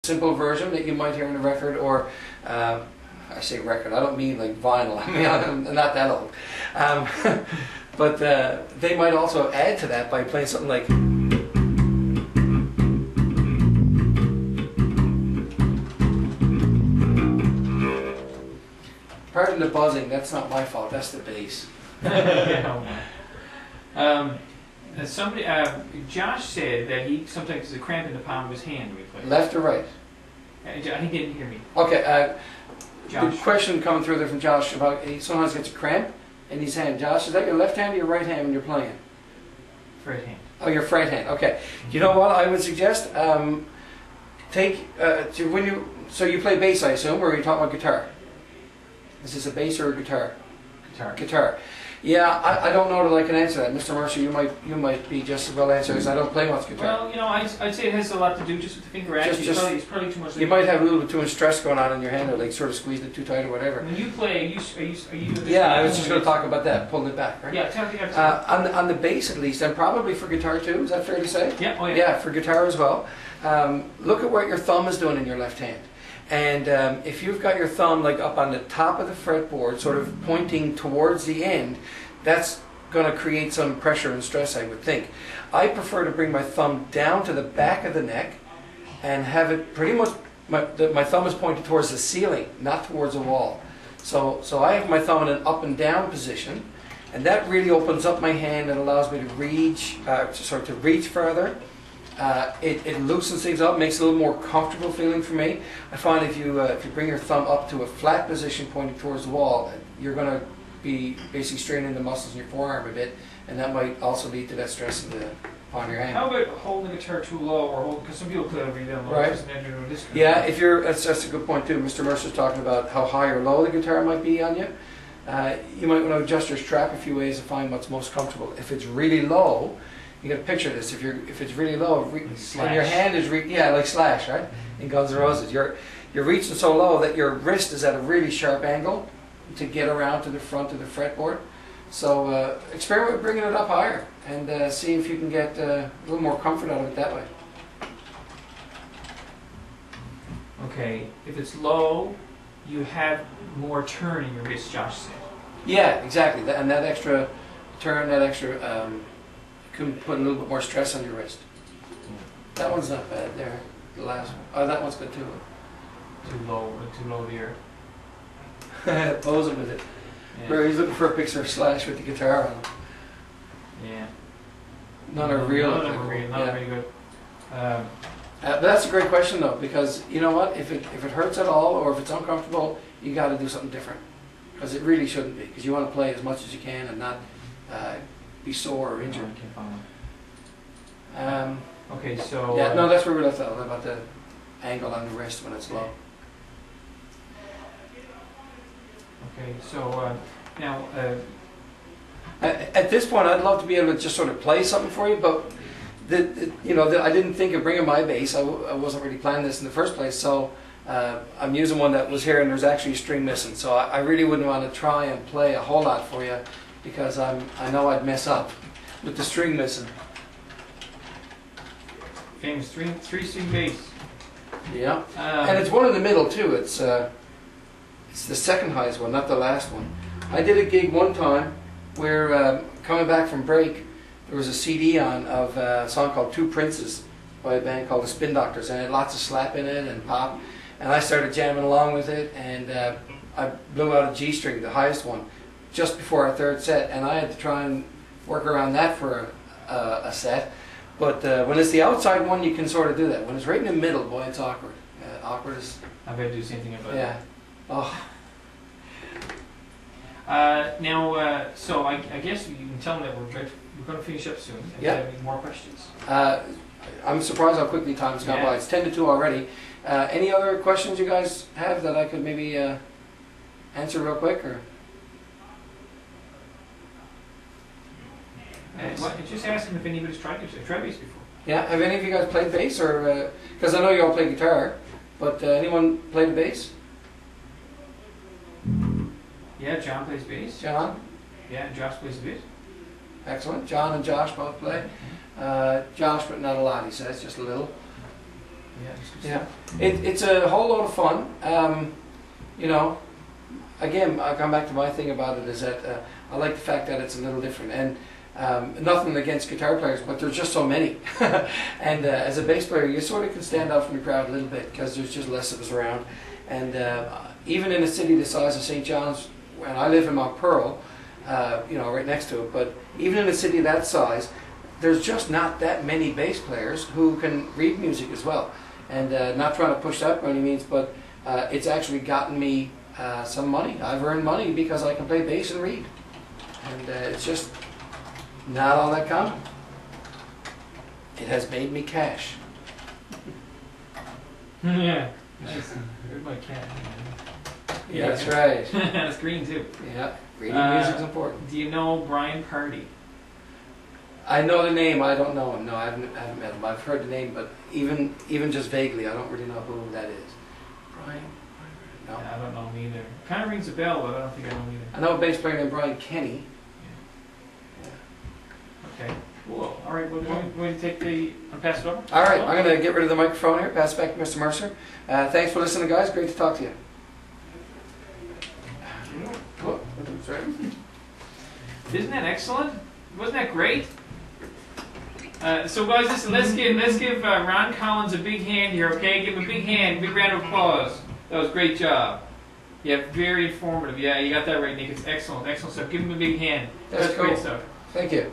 simple version that you might hear in a record, or I say record, I don't mean like vinyl, I mean I'm not that old. But they might also add to that by playing something like pardon the buzzing, that's not my fault, that's the bass. Somebody, Josh said that he sometimes has a cramp in the palm of his hand when he plays. Left or right? He didn't hear me. Okay, Josh. the question coming through there from Josh about he sometimes gets a cramp in his hand. Josh, is that your left hand or your right hand when you're playing? Right hand. Oh, your right hand. Okay. You know what I would suggest? So you play bass, I assume, or are you talking about guitar? Is this a bass or a guitar? Guitar. Guitar. Yeah, I don't know that I can answer that. Mr. Mercer, you might be just as well answered because I don't play much guitar. Well, I'd say it has a lot to do just with the finger action. It's probably too much. You might have a little bit too much stress going on in your hand, or like sort of squeezing it too tight or whatever. When you play, are you? Yeah, I was just going to talk about that, pulling it back, right? Yeah, tell me. On the bass at least, and probably for guitar too. Is that fair to say? Yeah. Oh yeah. Yeah, for guitar as well. Look at what your thumb is doing in your left hand. And if you've got your thumb like up on the top of the fretboard, sort of pointing towards the end, that's going to create some pressure and stress, I would think. I prefer to bring my thumb down to the back of the neck and have it pretty much, my thumb is pointed towards the ceiling, not towards the wall. So I have my thumb in an up and down position, and that really opens up my hand and allows me to reach, to reach further. It loosens things up, makes it a little more comfortable feeling for me. I find if you bring your thumb up to a flat position pointing towards the wall, you're going to be basically straining the muscles in your forearm a bit, and that might also lead to that stress upon your hand. How about holding the guitar too low, or because some people play it really low, right? Yeah, if you're that's a good point too. Mr. Mercer's talking about how high or low the guitar might be on you. You might want to adjust your strap a few ways to find what's most comfortable. If it's really low, you got to picture this. If it's really low, and your hand is like Slash, right? In Guns N' Roses, you're reaching so low that your wrist is at a really sharp angle to get around to the front of the fretboard. So experiment with bringing it up higher and see if you can get a little more comfort out of it that way. Okay, if it's low, you have more turn in your wrist, Josh said. Yeah, exactly. And that extra turn, that extra can put a little bit more stress on your wrist. That one's not bad there. The last one. Oh, that one's good too. Too low here. Posing with it. Yeah. Where he's looking for a picture of Slash with the guitar on him. Yeah. None are real. None are real. Not very good. But that's a great question though, because you know what? If it hurts at all or if it's uncomfortable, you got to do something different. Because it really shouldn't be. Because you want to play as much as you can and not be sore or injured. Okay, so yeah, no, that's where we left off about the angle on the wrist when it's low. Okay, so now at this point, I'd love to be able to just sort of play something for you, but I didn't think of bringing my bass. I wasn't really planning this in the first place, so I'm using one that was here, and there's actually a string missing. So I really wouldn't want to try and play a whole lot for you because I know I'd mess up with the string missing. Famous three-string bass. Yeah, and it's one in the middle too. It's the second highest one, not the last one. I did a gig one time where, coming back from break, there was a CD on of a song called Two Princes by a band called the Spin Doctors, and it had lots of slap in it and pop, and I started jamming along with it, and I blew out a G string, the highest one, just before our third set, and I had to try and work around that for a set. But when it's the outside one, you can sort of do that. When it's right in the middle, boy, it's awkward. Awkward is... I've got to do the same thing about yeah. Oh. So I guess you can tell them that we're going to finish up soon. If you have any more questions. I'm surprised how quickly time's gone by. It's 10 to 2 already. Any other questions you guys have that I could maybe answer real quick? Or? Just ask them if anybody's tried bass before. Yeah, have any of you guys played bass? Or because I know you all play guitar, but anyone played the bass? Yeah, John plays bass. John? Yeah, Josh plays the bass. Excellent. John and Josh both play. Josh, but not a lot, he says, just a little. that's good Yeah, stuff. it's a whole lot of fun. You know, again, I come back to my thing about it is that I like the fact that it's a little different, and nothing against guitar players, but there's just so many. And as a bass player, you sort of can stand out from the crowd a little bit because there's just less of us around. And even in a city the size of St. John's, and I live in Mount Pearl, you know, right next to it, but even in a city that size, there's just not that many bass players who can read music as well. And not trying to push that by any means, but it's actually gotten me some money. I've earned money because I can play bass and read. And it's just not all that common. It has made me cash. Yeah. Nice. Here's my cat. Yeah, that's right. It's green too. Yeah, reading music's important. Do you know Brian Party? I know the name, I don't know him. No, I haven't met him. I've heard the name, but even just vaguely, I don't really know who that is. Brian? No. I don't know him either. Kind of rings a bell, but I don't think I know him I know a bass player named Brian Kenny. either. Okay. Cool. All right. We're going to take pass it over. All right, I'm going to get rid of the microphone here, pass it back to Mr. Mercer. Thanks for listening, guys. Great to talk to you. Oh, that's right. Isn't that excellent? Wasn't that great? So guys, listen. Let's give Ron Collins a big hand here. Okay, give him a big hand, big round of applause. That was a great job. Yeah, very informative. Yeah, you got that right, Nick. It's excellent, excellent stuff. Give him a big hand. That's cool. Great stuff. Thank you.